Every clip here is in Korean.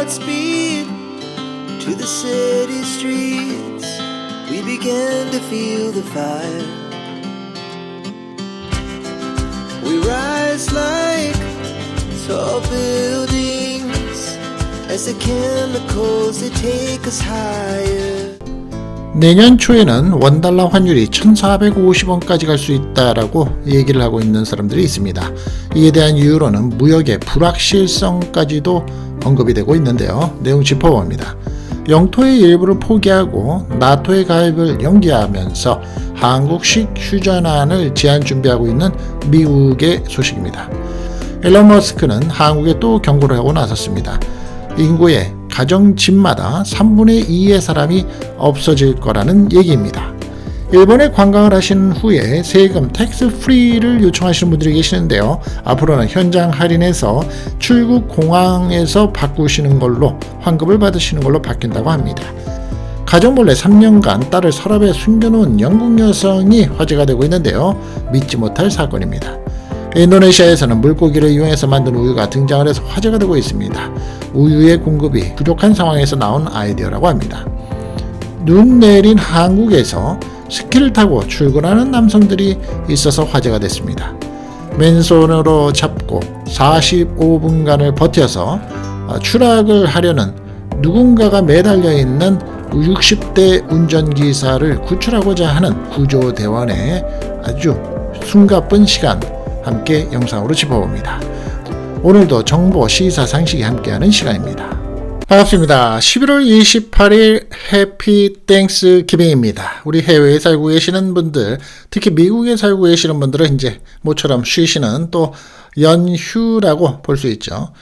Godspeed to the city streets. We began to feel the fire. We rise like tall buildings as the chemicals they take us higher. 내년 초에는 원달러 환율이 1,450원까지 갈 수 있다라고 얘기를 하고 있는 사람들이 있습니다. 이에 대한 이유로는 무역의 불확실성까지도 언급이 되고 있는데요. 내용 짚어봅니다. 영토의 일부를 포기하고 나토의 가입을 연기하면서 한국식 휴전안을 제안 준비하고 있는 미국의 소식입니다. 일론 머스크는 한국에 또 경고를 하고 나섰습니다. 인구의 가정 집마다 3분의 2의 사람이 없어질 거라는 얘기입니다. 일본에 관광을 하신 후에 세금 텍스 프리를 요청하시는 분들이 계시는데요. 앞으로는 현장 할인해서 출국 공항에서 바꾸시는 걸로 환급을 받으시는 걸로 바뀐다고 합니다. 가정 몰래 3년간 딸을 서랍에 숨겨놓은 영국 여성이 화제가 되고 있는데요. 믿지 못할 사건입니다. 인도네시아에서는 물고기를 이용해서 만든 우유가 등장을 해서 화제가 되고 있습니다. 우유의 공급이 부족한 상황에서 나온 아이디어라고 합니다. 눈 내린 한국에서 스키를 타고 출근하는 남성들이 있어서 화제가 됐습니다. 맨손으로 잡고 45분간을 버텨서 추락을 하려는 누군가가 매달려 있는 60대 운전기사를 구출하고자 하는 구조대원의 아주 숨가쁜 시간 함께 영상으로 짚어봅니다. 오늘도 정보, 시사, 상식이 함께하는 시간입니다. 반갑습니다. 11월 28일 해피 땡스 기빙입니다. 우리 해외에 살고 계시는 분들, 특히 미국에 살고 계시는 분들은 이제 모처럼 쉬시는 또 연휴라고 볼 수 있죠.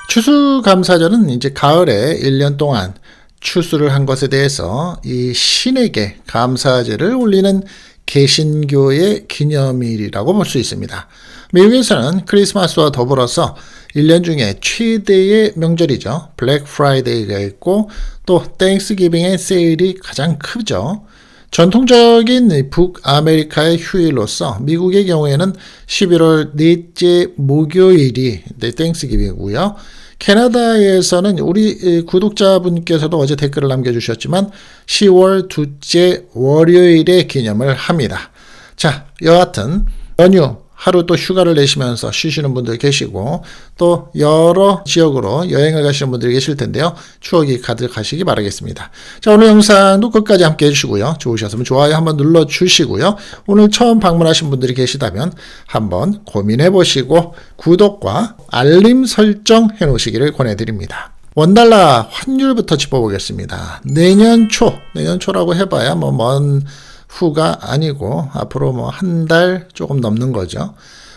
추수감사절은 이제 가을에 1년 동안 추수를 한 것에 대해서 이 신에게 감사제를 올리는 개신교의 기념일이라고 볼 수 있습니다. 미국에서는 크리스마스와 더불어서 1년 중에 최대의 명절이죠. 블랙 프라이데이가 있고 또 땡스기빙의 세일이 가장 크죠. 전통적인 북아메리카의 휴일로서 미국의 경우에는 11월 넷째 목요일이 땡스기빙이고요. 캐나다에서는 우리 구독자분께서도 어제 댓글을 남겨주셨지만 10월 둘째 월요일에 기념을 합니다. 자, 여하튼 연휴 하루 또 휴가를 내시면서 쉬시는 분들 계시고 또 여러 지역으로 여행을 가시는 분들이 계실 텐데요. 추억이 가득하시기 바라겠습니다. 자, 오늘 영상도 끝까지 함께 해주시고요. 좋으셨으면 좋아요 한번 눌러주시고요. 오늘 처음 방문하신 분들이 계시다면 한번 고민해보시고 구독과 알림 설정 해놓으시기를 권해드립니다. 원달러 환율부터 짚어보겠습니다. 내년 초라고 해봐야 먼 후가 아니고 앞으로 한 달 조금 넘는 거죠.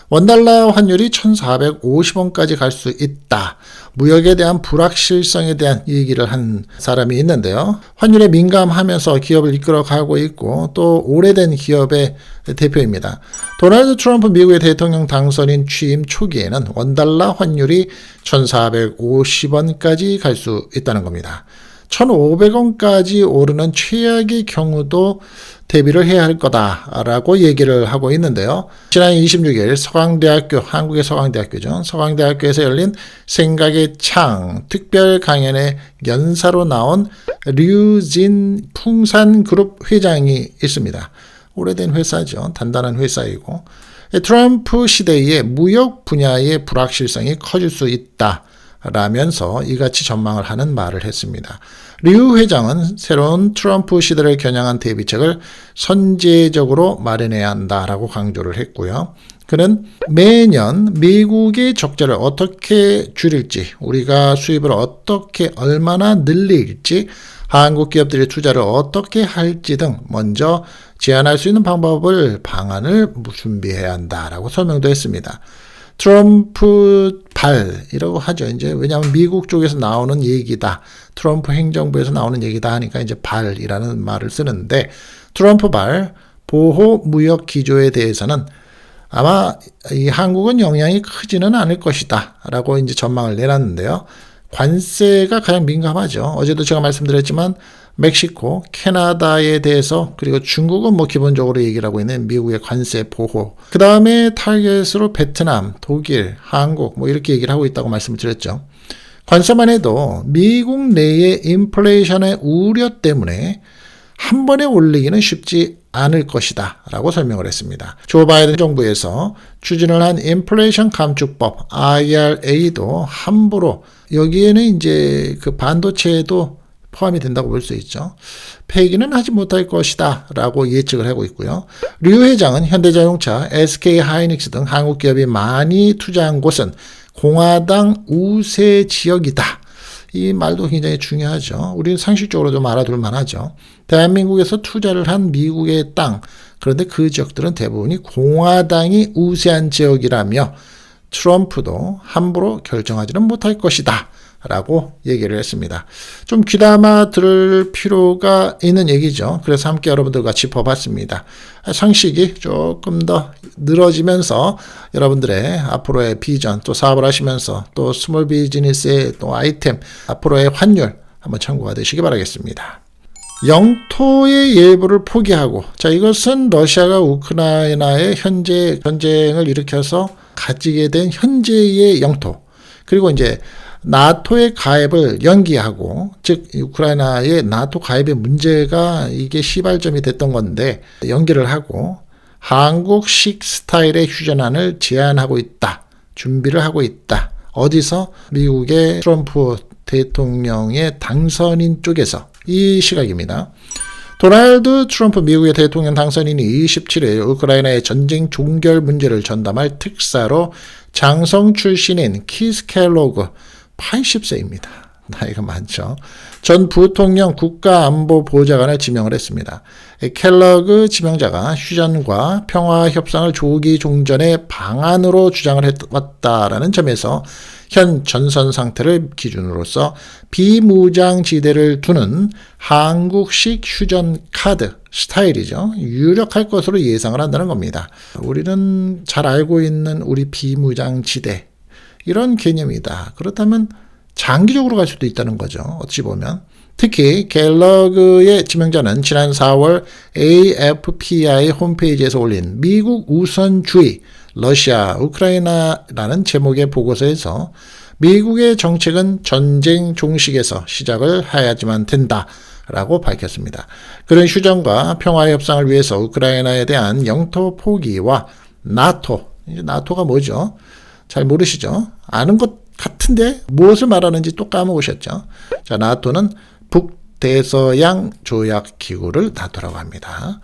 원달러 환율이 1,450원까지 갈 수 있다. 무역에 대한 불확실성에 대한 얘기를 한 사람이 있는데요. 환율에 민감하면서 기업을 이끌어가고 있고 또 오래된 기업의 대표입니다. 도널드 트럼프 미국의 대통령 당선인 취임 초기에는 원달러 환율이 1,450원까지 갈 수 있다는 겁니다. 1,500원까지 오르는 최악의 경우도 대비를 해야 할 거다라고 얘기를 하고 있는데요. 지난 26일 서강대학교, 한국의 서강대학교죠. 서강대학교에서 열린 생각의 창 특별 강연에 연사로 나온 류진 풍산그룹 회장이 있습니다. 오래된 회사죠. 단단한 회사이고 트럼프 시대에 무역 분야의 불확실성이 커질 수 있다. 라면서 이같이 전망을 하는 말을 했습니다. 류 회장은 새로운 트럼프 시대를 겨냥한 대비책을 선제적으로 마련해야 한다라고 강조를 했고요. 그는 매년 미국의 적자를 어떻게 줄일지, 우리가 수입을 어떻게 얼마나 늘릴지, 한국 기업들의 투자를 어떻게 할지 등 먼저 제안할 수 있는 방안을 준비해야 한다라고 설명도 했습니다. 트럼프 발이라고 하죠. 이제 왜냐하면 미국 쪽에서 나오는 얘기다. 트럼프 행정부에서 나오는 얘기다 하니까 이제 발이라는 말을 쓰는데 트럼프 발 보호 무역 기조에 대해서는 아마 이 한국은 영향이 크지는 않을 것이다. 라고 이제 전망을 내놨는데요. 관세가 가장 민감하죠. 어제도 제가 말씀드렸지만 멕시코, 캐나다에 대해서 그리고 중국은 기본적으로 얘기를 하고 있는 미국의 관세 보호. 그 다음에 타겟으로 베트남, 독일, 한국 이렇게 얘기를 하고 있다고 말씀을 드렸죠. 관세만 해도 미국 내의 인플레이션의 우려 때문에 한 번에 올리기는 쉽지 않을 것이다 라고 설명을 했습니다. 조 바이든 정부에서 추진을 한 인플레이션 감축법 IRA도 함부로 여기에는 이제 그 반도체도 포함이 된다고 볼 수 있죠. 폐기는 하지 못할 것이다 라고 예측을 하고 있고요. 류 회장은 현대자동차, SK하이닉스 등 한국 기업이 많이 투자한 곳은 공화당 우세 지역이다. 이 말도 굉장히 중요하죠. 우리는 상식적으로 좀 알아둘 만하죠. 대한민국에서 투자를 한 미국의 땅, 그런데 그 지역들은 대부분이 공화당이 우세한 지역이라며 트럼프도 함부로 결정하지는 못할 것이다 라고 얘기를 했습니다. 좀 귀담아 들을 필요가 있는 얘기죠. 그래서 함께 여러분들과 짚어봤습니다. 상식이 조금 더 늘어지면서 여러분들의 앞으로의 비전, 또 사업을 하시면서 또 스몰 비즈니스의 또 아이템, 앞으로의 환율 한번 참고가 되시기 바라겠습니다. 영토의 일부를 포기하고, 자, 이것은 러시아가 우크라이나의 현재 전쟁을 일으켜서 가지게 된 현재의 영토, 그리고 이제 나토의 가입을 연기하고, 즉 우크라이나의 나토 가입의 문제가 이게 시발점이 됐던 건데 연기를 하고 한국식 스타일의 휴전안을 제안하고 있다. 준비를 하고 있다. 어디서? 미국의 트럼프 대통령의 당선인 쪽에서. 이 시각입니다. 도널드 트럼프 미국의 대통령 당선인이 27일 우크라이나의 전쟁 종결 문제를 전담할 특사로 장성 출신인 키스 켈로그 80세입니다. 나이가 많죠. 전 부통령 국가안보보좌관을 지명을 했습니다. 켈러그 지명자가 휴전과 평화협상을 조기 종전의 방안으로 주장을 해왔다라는 점에서 현 전선 상태를 기준으로서 비무장지대를 두는 한국식 휴전 카드 스타일이죠. 유력할 것으로 예상을 한다는 겁니다. 우리는 잘 알고 있는 우리 비무장지대 이런 개념이다. 그렇다면 장기적으로 갈 수도 있다는 거죠. 어찌 보면. 특히 갤러그의 지명자는 지난 4월 AFPI 홈페이지에서 올린 미국 우선주의 러시아, 우크라이나라는 제목의 보고서에서 미국의 정책은 전쟁 종식에서 시작을 해야지만 된다 라고 밝혔습니다. 그런 휴전과 평화협상을 위해서 우크라이나에 대한 영토 포기와 나토가 뭐죠? 잘 모르시죠? 아는 것 같은데 무엇을 말하는지 또 까먹으셨죠? 자, 나토는 북대서양 조약기구를 나토라고 합니다.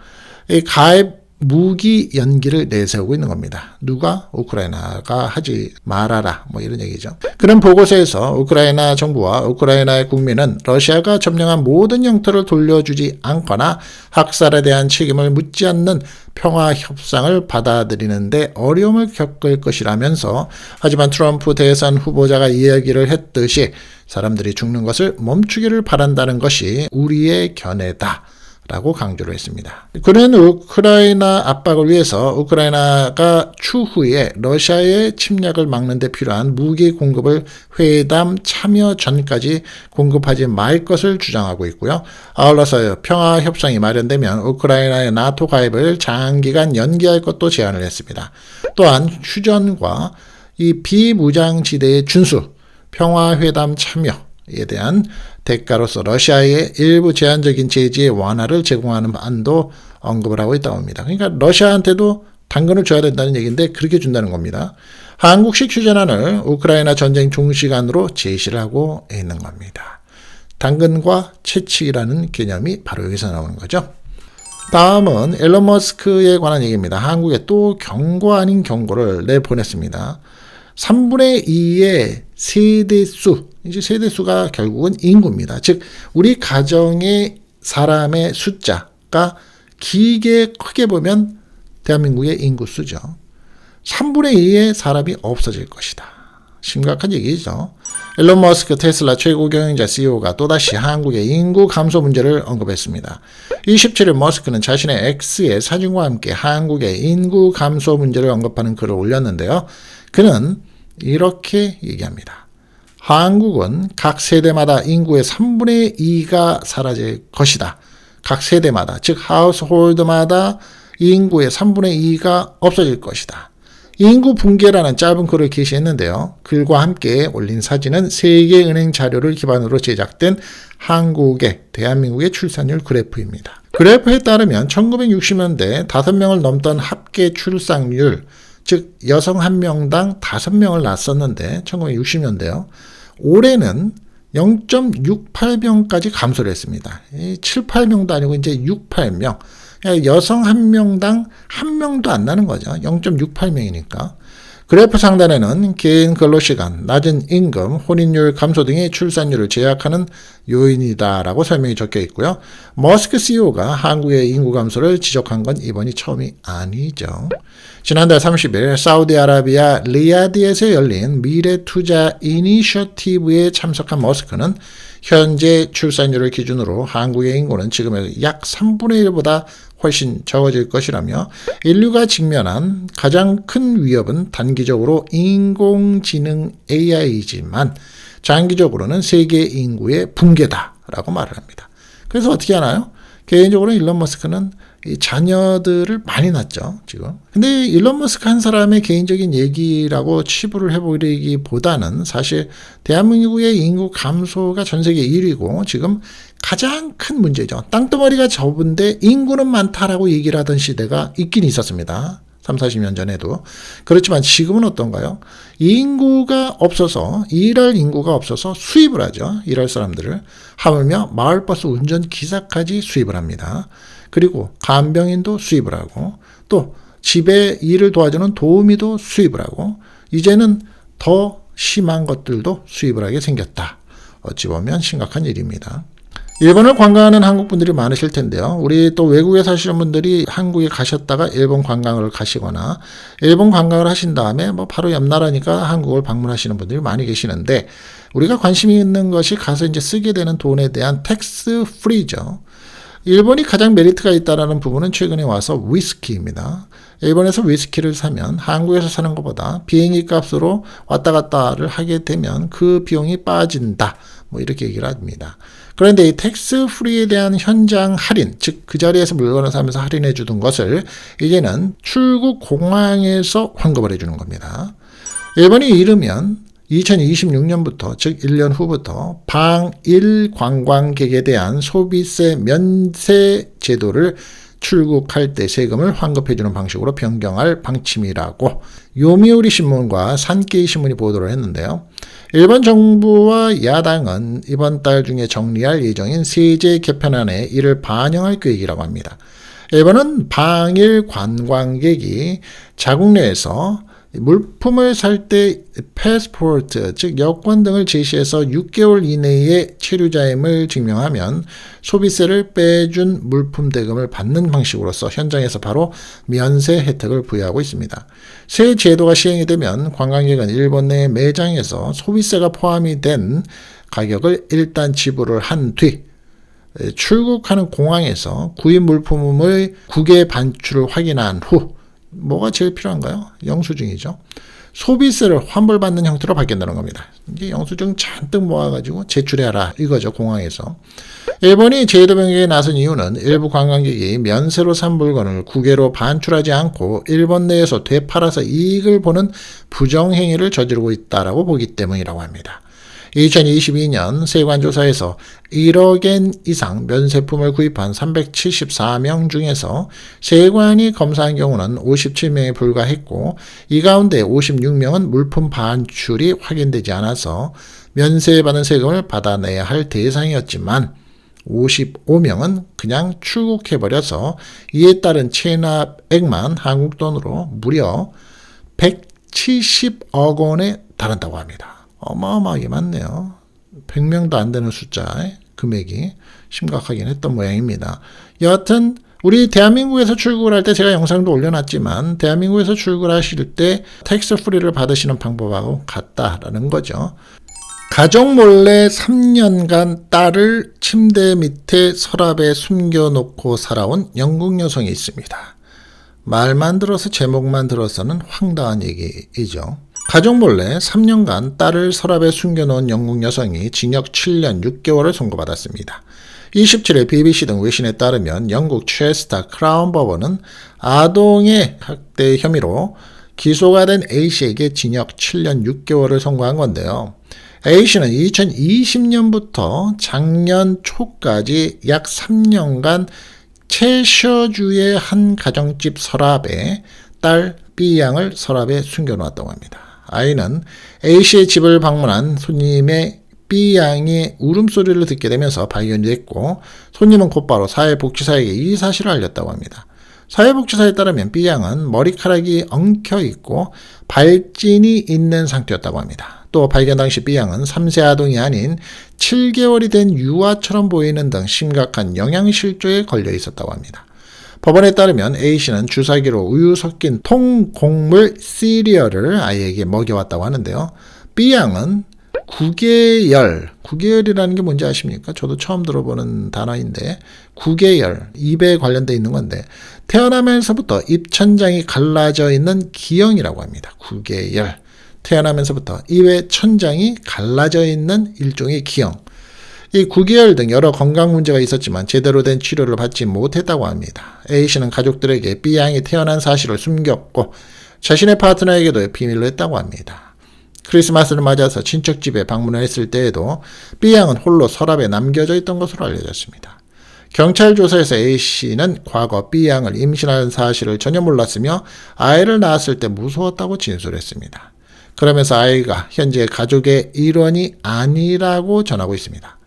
이 가입 무기 연기를 내세우고 있는 겁니다. 누가? 우크라이나가 하지 말아라 뭐 이런 얘기죠. 그런 보고서에서 우크라이나 정부와 우크라이나의 국민은 러시아가 점령한 모든 영토를 돌려주지 않거나 학살에 대한 책임을 묻지 않는 평화협상을 받아들이는데 어려움을 겪을 것이라면서, 하지만 트럼프 대선 후보자가 이야기를 했듯이 사람들이 죽는 것을 멈추기를 바란다는 것이 우리의 견해다 라고 강조를 했습니다. 그는 우크라이나 압박을 위해서 우크라이나가 추후에 러시아의 침략을 막는 데 필요한 무기 공급을 회담 참여 전까지 공급하지 말 것을 주장하고 있고요. 아울러서 평화협상이 마련되면 우크라이나의 나토 가입을 장기간 연기할 것도 제안을 했습니다. 또한 휴전과 이 비무장지대의 준수, 평화회담 참여에 대한 대가로서 러시아의 일부 제한적인 제재의 완화를 제공하는 안도 언급을 하고 있다고 합니다. 그러니까 러시아한테도 당근을 줘야 된다는 얘기인데 그렇게 준다는 겁니다. 한국식 휴전안을 우크라이나 전쟁 종식안으로 제시를 하고 있는 겁니다. 당근과 채찍이라는 개념이 바로 여기서 나오는 거죠. 다음은 일론 머스크에 관한 얘기입니다. 한국에 또 경고 아닌 경고를 내보냈습니다. 3분의 2의 세대수, 이제 세대수가 결국은 인구입니다. 즉 우리 가정의 사람의 숫자가 길게 크게 보면 대한민국의 인구수죠. 3분의 2의 사람이 없어질 것이다. 심각한 얘기죠. 일론 머스크 테슬라 최고 경영자 CEO가 또다시 한국의 인구 감소 문제를 언급했습니다. 27일 머스크는 자신의 X의 사진과 함께 한국의 인구 감소 문제를 언급하는 글을 올렸는데요. 그는 이렇게 얘기합니다. 한국은 각 세대마다 인구의 3분의 2가 사라질 것이다. 각 세대마다, 즉 하우스홀드마다 인구의 3분의 2가 없어질 것이다. 인구 붕괴라는 짧은 글을 게시했는데요. 글과 함께 올린 사진은 세계은행 자료를 기반으로 제작된 한국의 대한민국의 출산율 그래프입니다. 그래프에 따르면 1960년대 5명을 넘던 합계 출산율, 즉 여성 1명당 5명을 낳았었는데 1960년대요. 올해는 0.68명까지 감소를 했습니다. 7, 8명도 아니고 이제 6, 8명. 여성 1명당 1명도 안 나는 거죠. 0.68명이니까. 그래프 상단에는 긴 근로시간, 낮은 임금, 혼인율 감소 등이 출산율을 제약하는 요인이다라고 설명이 적혀 있고요. 머스크 CEO가 한국의 인구 감소를 지적한 건 이번이 처음이 아니죠. 지난달 30일 사우디아라비아 리야드에서 열린 미래투자 이니셔티브에 참석한 머스크는 현재 출산율을 기준으로 한국의 인구는 지금의 약 3분의 1보다 훨씬 적어질 것이라며 인류가 직면한 가장 큰 위협은 단기적으로 인공지능 AI이지만 장기적으로는 세계 인구의 붕괴다라고 말을 합니다. 그래서 어떻게 하나요? 개인적으로 일론 머스크는 이 자녀들을 많이 낳죠, 지금. 근데 일론 머스크 한 사람의 개인적인 얘기라고 치부를 해보기보다는 사실 대한민국의 인구 감소가 전 세계 1위고 지금 가장 큰 문제죠. 땅덩어리가 좁은데 인구는 많다라고 얘기를 하던 시대가 있긴 있었습니다. 30, 40년 전에도. 그렇지만 지금은 어떤가요? 인구가 없어서, 일할 인구가 없어서 수입을 하죠. 일할 사람들을. 하물며 마을버스 운전기사까지 수입을 합니다. 그리고 간병인도 수입을 하고 또 집에 일을 도와주는 도우미도 수입을 하고 이제는 더 심한 것들도 수입을 하게 생겼다. 어찌 보면 심각한 일입니다. 일본을 관광하는 한국분들이 많으실 텐데요. 우리 또 외국에 사시는 분들이 한국에 가셨다가 일본 관광을 가시거나 일본 관광을 하신 다음에 뭐 바로 옆 나라니까 한국을 방문하시는 분들이 많이 계시는데 우리가 관심이 있는 것이 가서 이제 쓰게 되는 돈에 대한 텍스 프리죠. 일본이 가장 메리트가 있다는 부분은 최근에 와서 위스키입니다. 일본에서 위스키를 사면 한국에서 사는 것보다 비행기 값으로 왔다 갔다를 하게 되면 그 비용이 빠진다. 뭐 이렇게 얘기를 합니다. 그런데 이 텍스 프리에 대한 현장 할인, 즉 그 자리에서 물건을 사면서 할인해 주던 것을 이제는 출국 공항에서 환급을 해주는 겁니다. 일본이 이르면 2026년부터 즉 1년 후부터 방일 관광객에 대한 소비세 면세 제도를 출국할 때 세금을 환급해주는 방식으로 변경할 방침이라고 요미우리 신문과 산케이 신문이 보도를 했는데요. 일본 정부와 야당은 이번 달 중에 정리할 예정인 세제 개편안에 이를 반영할 계획이라고 합니다. 일본은 방일 관광객이 자국 내에서 물품을 살 때 패스포트, 즉 여권 등을 제시해서 6개월 이내에 체류자임을 증명하면 소비세를 빼준 물품 대금을 받는 방식으로서 현장에서 바로 면세 혜택을 부여하고 있습니다. 새 제도가 시행이 되면 관광객은 일본 내 매장에서 소비세가 포함이 된 가격을 일단 지불을 한 뒤 출국하는 공항에서 구입 물품의 국외 반출을 확인한 후 뭐가 제일 필요한가요? 영수증이죠. 소비세를 환불받는 형태로 바뀐다는 겁니다. 이제 영수증 잔뜩 모아가지고 제출해라 이거죠, 공항에서. 일본이 제도 변경에 나선 이유는 일부 관광객이 면세로 산 물건을 국외로 반출하지 않고 일본 내에서 되팔아서 이익을 보는 부정행위를 저지르고 있다라고 보기 때문이라고 합니다. 2022년 세관조사에서 1억엔 이상 면세품을 구입한 374명 중에서 세관이 검사한 경우는 57명에 불과했고 이 가운데 56명은 물품 반출이 확인되지 않아서 면세받은 세금을 받아내야 할 대상이었지만 55명은 그냥 출국해버려서 이에 따른 체납액만 한국 돈으로 무려 170억 원에 달한다고 합니다. 어마어마하게 많네요. 100명도 안 되는 숫자의 금액이 심각하긴 했던 모양입니다. 여하튼 우리 대한민국에서 출국을 할 때 제가 영상도 올려놨지만 대한민국에서 출국을 하실 때 텍스 프리를 받으시는 방법하고 같다라는 거죠. 가족 몰래 3년간 딸을 침대 밑에 서랍에 숨겨놓고 살아온 영국 여성이 있습니다. 말만 들어서 제목만 들어서는 황당한 얘기이죠. 가족 몰래 3년간 딸을 서랍에 숨겨놓은 영국 여성이 징역 7년 6개월을 선고받았습니다. 27일 BBC 등 외신에 따르면 영국 체스터 크라운 법원은 아동의 학대 혐의로 기소가 된 A씨에게 징역 7년 6개월을 선고한 건데요. A씨는 2020년부터 작년 초까지 약 3년간 채셔주의 한 가정집 서랍에 딸 B양을 서랍에 숨겨놓았다고 합니다. 아이는 A씨의 집을 방문한 손님의 B양의 울음소리를 듣게 되면서 발견이 됐고 손님은 곧바로 사회복지사에게 이 사실을 알렸다고 합니다. 사회복지사에 따르면 B양은 머리카락이 엉켜있고 발진이 있는 상태였다고 합니다. 또 발견 당시 B양은 3세 아동이 아닌 7개월이 된 유아처럼 보이는 등 심각한 영양실조에 걸려 있었다고 합니다. 법원에 따르면 A씨는 주사기로 우유 섞인 통곡물 시리얼을 아이에게 먹여왔다고 하는데요. B양은 9개열이라는 게 뭔지 아십니까? 저도 처음 들어보는 단어인데 9개열, 입에 관련돼 있는 건데 태어나면서부터 입천장이 갈라져 있는 기형이라고 합니다. 9개열. 태어나면서부터 입의 천장이 갈라져 있는 일종의 기형. 이 9개월 등 여러 건강 문제가 있었지만 제대로 된 치료를 받지 못했다고 합니다. A씨는 가족들에게 B양이 태어난 사실을 숨겼고 자신의 파트너에게도 비밀로 했다고 합니다. 크리스마스를 맞아서 친척집에 방문을 했을 때에도 B양은 홀로 서랍에 남겨져 있던 것으로 알려졌습니다. 경찰 조사에서 A씨는 과거 B양을 임신한 사실을 전혀 몰랐으며 아이를 낳았을 때 무서웠다고 진술했습니다. 그러면서 아이가 현재 가족의 일원이 아니라고 전하고 있습니다.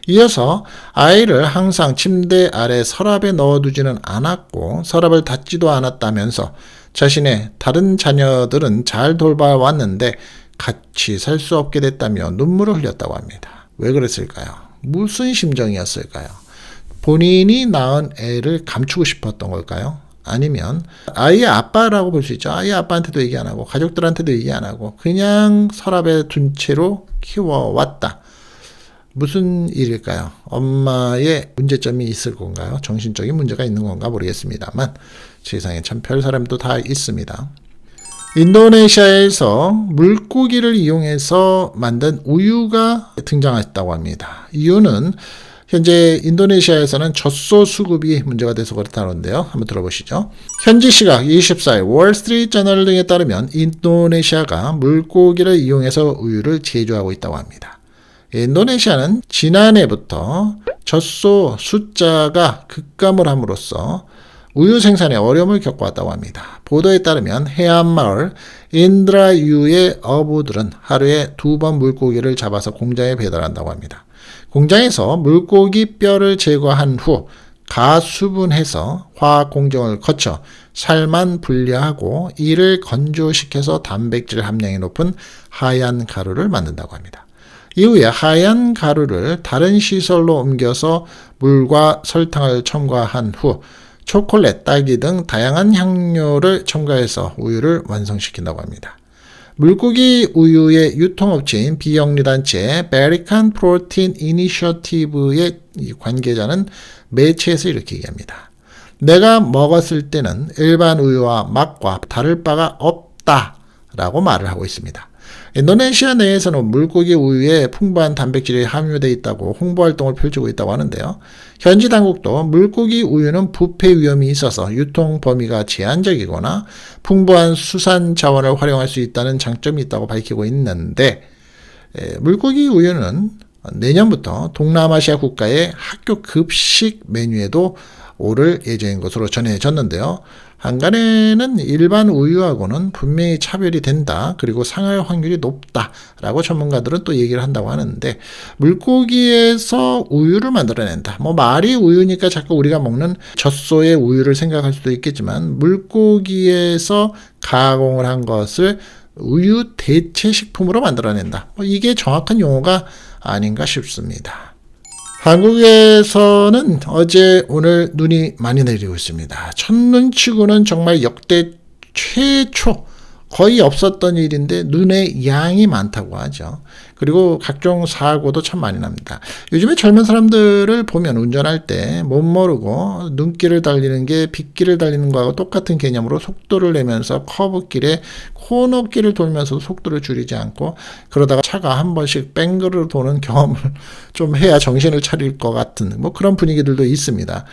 이어서 아이를 항상 침대 아래 서랍에 넣어두지는 않았고 서랍을 닫지도 않았다면서 자신의 다른 자녀들은 잘 돌봐왔는데 같이 살 수 없게 됐다며 눈물을 흘렸다고 합니다. 왜 그랬을까요? 무슨 심정이었을까요? 본인이 낳은 애를 감추고 싶었던 걸까요? 아니면 아이의 아빠라고 볼 수 있죠. 아이의 아빠한테도 얘기 안 하고 가족들한테도 얘기 안 하고 그냥 서랍에 둔 채로 키워왔다. 무슨 일일까요? 엄마의 문제점이 있을 건가요? 정신적인 문제가 있는 건가 모르겠습니다만 세상에 참 별 사람도 다 있습니다. 인도네시아에서 물고기를 이용해서 만든 우유가 등장했다고 합니다. 이유는 현재 인도네시아에서는 젖소 수급이 문제가 돼서 그렇다는데요. 한번 들어보시죠. 현지 시각 24일 월스트리트 저널 등에 따르면 인도네시아가 물고기를 이용해서 우유를 제조하고 있다고 합니다. 인도네시아는 지난해부터 젖소 숫자가 급감을 함으로써 우유 생산에 어려움을 겪어왔다고 합니다. 보도에 따르면 해안마을 인드라유의 어부들은 하루에 2번 물고기를 잡아서 공장에 배달한다고 합니다. 공장에서 물고기 뼈를 제거한 후 가수분해서 화학 공정을 거쳐 살만 분리하고 이를 건조시켜서 단백질 함량이 높은 하얀 가루를 만든다고 합니다. 이후에 하얀 가루를 다른 시설로 옮겨서 물과 설탕을 첨가한 후 초콜릿, 딸기 등 다양한 향료를 첨가해서 우유를 완성시킨다고 합니다. 물고기 우유의 유통업체인 비영리단체 베리칸 프로틴 이니셔티브의 관계자는 매체에서 이렇게 얘기합니다. 내가 먹었을 때는 일반 우유와 맛과 다를 바가 없다라고 말을 하고 있습니다. 인도네시아 내에서는 물고기 우유에 풍부한 단백질이 함유되어 있다고 홍보활동을 펼치고 있다고 하는데요. 현지 당국도 물고기 우유는 부패 위험이 있어서 유통 범위가 제한적이거나 풍부한 수산 자원을 활용할 수 있다는 장점이 있다고 밝히고 있는데 물고기 우유는 내년부터 동남아시아 국가의 학교 급식 메뉴에도 오를 예정인 것으로 전해졌는데요. 한간에는 일반 우유하고는 분명히 차별이 된다. 그리고 상할 확률이 높다라고 전문가들은 또 얘기를 한다고 하는데 물고기에서 우유를 만들어낸다. 말이 우유니까 자꾸 우리가 먹는 젖소의 우유를 생각할 수도 있겠지만 물고기에서 가공을 한 것을 우유 대체 식품으로 만들어낸다. 이게 정확한 용어가 아닌가 싶습니다. 한국에서는 어제 오늘 눈이 많이 내리고 있습니다. 첫눈치고는 정말 역대 최초 거의 없었던 일인데 눈의 양이 많다고 하죠. 그리고 각종 사고도 참 많이 납니다. 요즘에 젊은 사람들을 보면 운전할 때 못 모르고 눈길을 달리는 게 빗길을 달리는 거하고 똑같은 개념으로 속도를 내면서 커브길에 코너길을 돌면서 속도를 줄이지 않고 그러다가 차가 한 번씩 뺑그르 도는 경험을 좀 해야 정신을 차릴 것 같은 뭐 그런 분위기들도 있습니다.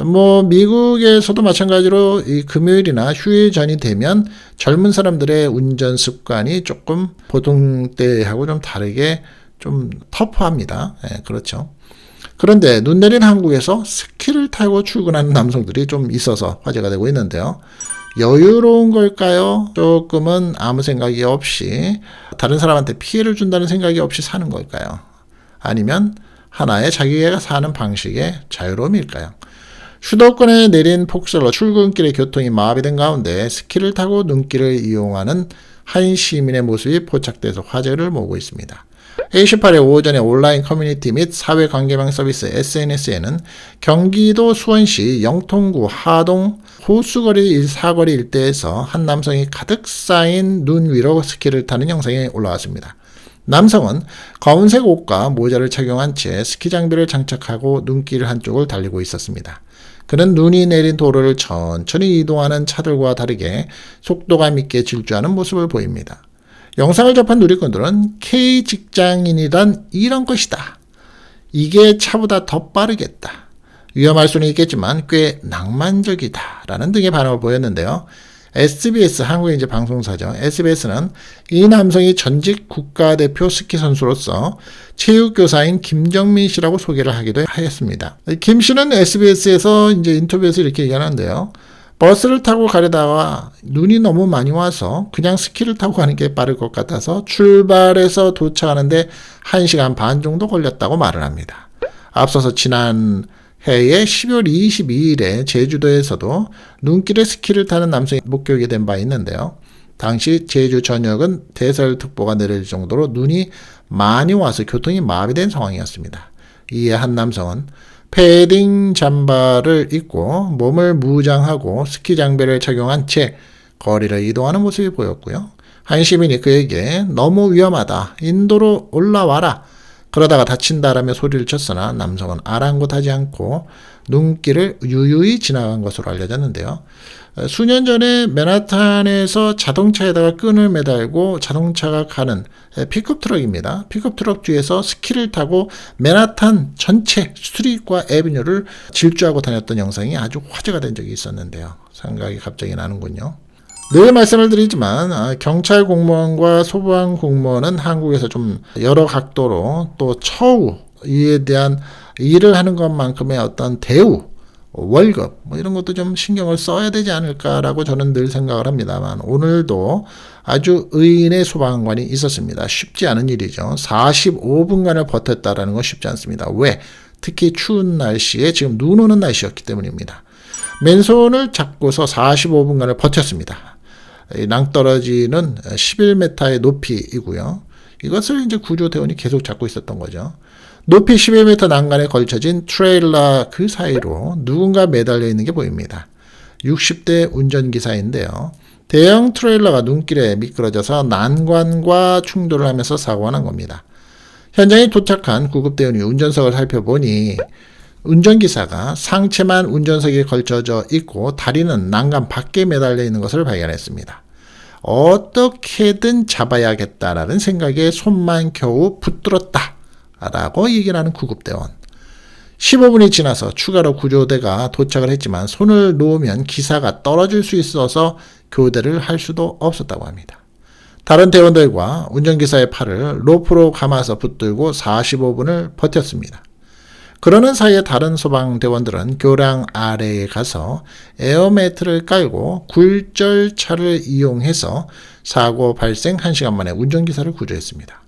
뭐 미국에서도 마찬가지로 이 금요일이나 휴일 전이 되면 젊은 사람들의 운전 습관이 조금 보통 때하고 좀 다르게 좀 터프합니다. 예, 그렇죠. 그런데 눈 내린 한국에서 스키를 타고 출근하는 남성들이 좀 있어서 화제가 되고 있는데요. 여유로운 걸까요? 조금은 아무 생각이 없이 다른 사람한테 피해를 준다는 생각이 없이 사는 걸까요? 아니면 하나의 자기가 사는 방식의 자유로움일까요? 수도권에 내린 폭설로 출근길의 교통이 마비된 가운데 스키를 타고 눈길을 이용하는 한 시민의 모습이 포착돼서 화제를 모으고 있습니다. A18의 오전에 온라인 커뮤니티 및 사회관계망 서비스 SNS에는 경기도 수원시 영통구 하동 호수거리 사거리 일대에서 한 남성이 가득 쌓인 눈 위로 스키를 타는 영상이 올라왔습니다. 남성은 검은색 옷과 모자를 착용한 채 스키 장비를 장착하고 눈길 한쪽을 달리고 있었습니다. 그는 눈이 내린 도로를 천천히 이동하는 차들과 다르게 속도감 있게 질주하는 모습을 보입니다. 영상을 접한 누리꾼들은 K 직장인이란 이런 것이다. 이게 차보다 더 빠르겠다. 위험할 수는 있겠지만 꽤 낭만적이다. 라는 등의 반응을 보였는데요. SBS, 한국의 이제 방송사죠. SBS는 이 남성이 전직 국가대표 스키 선수로서 체육교사인 김정민 씨라고 소개를 하기도 했습니다. 김 씨는 SBS에서 이제 인터뷰에서 이렇게 얘기하는데요. 버스를 타고 가려다가 눈이 너무 많이 와서 그냥 스키를 타고 가는 게 빠를 것 같아서 출발해서 도착하는데 1시간 반 정도 걸렸다고 말을 합니다. 앞서서 지난 해에 12월 22일에 제주도에서도 눈길에 스키를 타는 남성이 목격이 된 바 있는데요. 당시 제주 전역은 대설특보가 내릴 정도로 눈이 많이 와서 교통이 마비된 상황이었습니다. 이에 한 남성은 패딩 잠바를 입고 몸을 무장하고 스키 장비를 착용한 채 거리를 이동하는 모습이 보였고요. 한 시민이 그에게 너무 위험하다. 인도로 올라와라. 그러다가 다친다라며 소리를 쳤으나 남성은 아랑곳하지 않고 눈길을 유유히 지나간 것으로 알려졌는데요. 수년 전에 맨하탄에서 자동차에다가 끈을 매달고 자동차가 가는 픽업 트럭입니다. 픽업 트럭 뒤에서 스키를 타고 맨하탄 전체 스트리트과 애비뉴를 질주하고 다녔던 영상이 아주 화제가 된 적이 있었는데요. 생각이 갑자기 나는군요. 늘 말씀을 드리지만 경찰 공무원과 소방 공무원은 한국에서 좀 여러 각도로 또 처우 이에 대한 일을 하는 것만큼의 어떤 대우, 월급 뭐 이런 것도 좀 신경을 써야 되지 않을까라고 저는 늘 생각을 합니다만 오늘도 아주 의인의 소방관이 있었습니다. 쉽지 않은 일이죠. 45분간을 버텼다라는 건 쉽지 않습니다. 왜? 특히 추운 날씨에 지금 눈 오는 날씨였기 때문입니다. 맨손을 잡고서 45분간을 버텼습니다. 낭떠러지는 11m의 높이이고요. 이것을 이제 구조대원이 계속 잡고 있었던 거죠. 높이 11m 난간에 걸쳐진 트레일러 그 사이로 누군가 매달려 있는 게 보입니다. 60대 운전기사인데요. 대형 트레일러가 눈길에 미끄러져서 난관과 충돌을 하면서 사고가 난 겁니다. 현장에 도착한 구급대원이 운전석을 살펴보니 운전기사가 상체만 운전석에 걸쳐져 있고 다리는 난간 밖에 매달려 있는 것을 발견했습니다. 어떻게든 잡아야겠다라는 생각에 손만 겨우 붙들었다 라고 얘기를 하는 구급대원. 15분이 지나서 추가로 구조대가 도착을 했지만 손을 놓으면 기사가 떨어질 수 있어서 교대를 할 수도 없었다고 합니다. 다른 대원들과 운전기사의 팔을 로프로 감아서 붙들고 45분을 버텼습니다. 그러는 사이에 다른 소방대원들은 교량 아래에 가서 에어매트를 깔고 굴절차를 이용해서 사고 발생 1시간 만에 운전기사를 구조했습니다.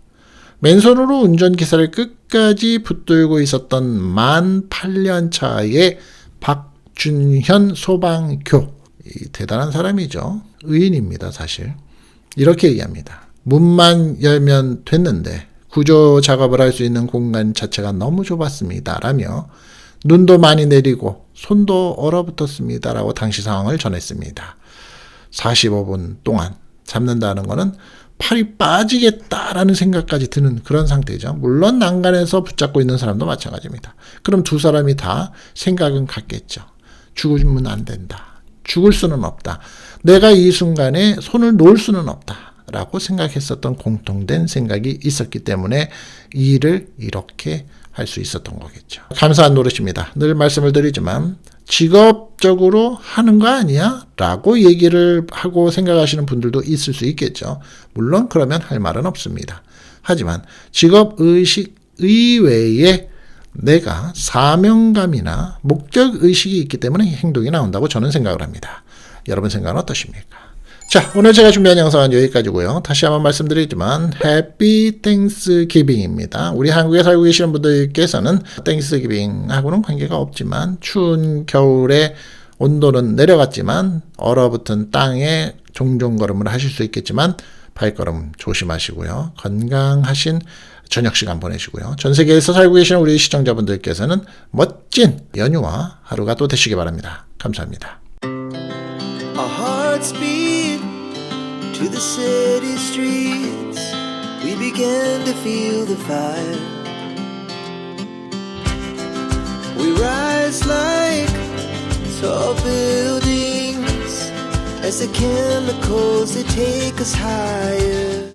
맨손으로 운전기사를 끝까지 붙들고 있었던 만 8년 차의 박준현 소방교. 대단한 사람이죠. 의인입니다, 사실. 이렇게 얘기합니다. 문만 열면 됐는데 구조 작업을 할 수 있는 공간 자체가 너무 좁았습니다. 라며 눈도 많이 내리고 손도 얼어붙었습니다. 라고 당시 상황을 전했습니다. 45분 동안 잡는다는 것은 팔이 빠지겠다라는 생각까지 드는 그런 상태죠. 물론 난간에서 붙잡고 있는 사람도 마찬가지입니다. 그럼 두 사람이 다 생각은 같겠죠. 죽으면 안 된다. 죽을 수는 없다. 내가 이 순간에 손을 놓을 수는 없다. 라고 생각했었던 공통된 생각이 있었기 때문에 이 일을 이렇게 할 수 있었던 거겠죠. 감사한 노릇입니다. 늘 말씀을 드리지만 직업적으로 하는 거 아니야? 라고 얘기를 하고 생각하시는 분들도 있을 수 있겠죠. 물론 그러면 할 말은 없습니다. 하지만 직업의식 이외에 내가 사명감이나 목적의식이 있기 때문에 행동이 나온다고 저는 생각을 합니다. 여러분 생각은 어떠십니까? 자, 오늘 제가 준비한 영상은 여기까지고요. 다시 한번 말씀드리지만 해피 땡스기빙입니다. 우리 한국에 살고 계시는 분들께서는 땡스기빙하고는 관계가 없지만 추운 겨울에 온도는 내려갔지만 얼어붙은 땅에 종종 걸음을 하실 수 있겠지만 발걸음 조심하시고요. 건강하신 저녁 시간 보내시고요. 전 세계에서 살고 계시는 우리 시청자분들께서는 멋진 연휴와 하루가 또 되시기 바랍니다. 감사합니다. Our hearts beat to the city streets. We began to feel the fire. We rise like tall buildings as the chemicals they take us higher.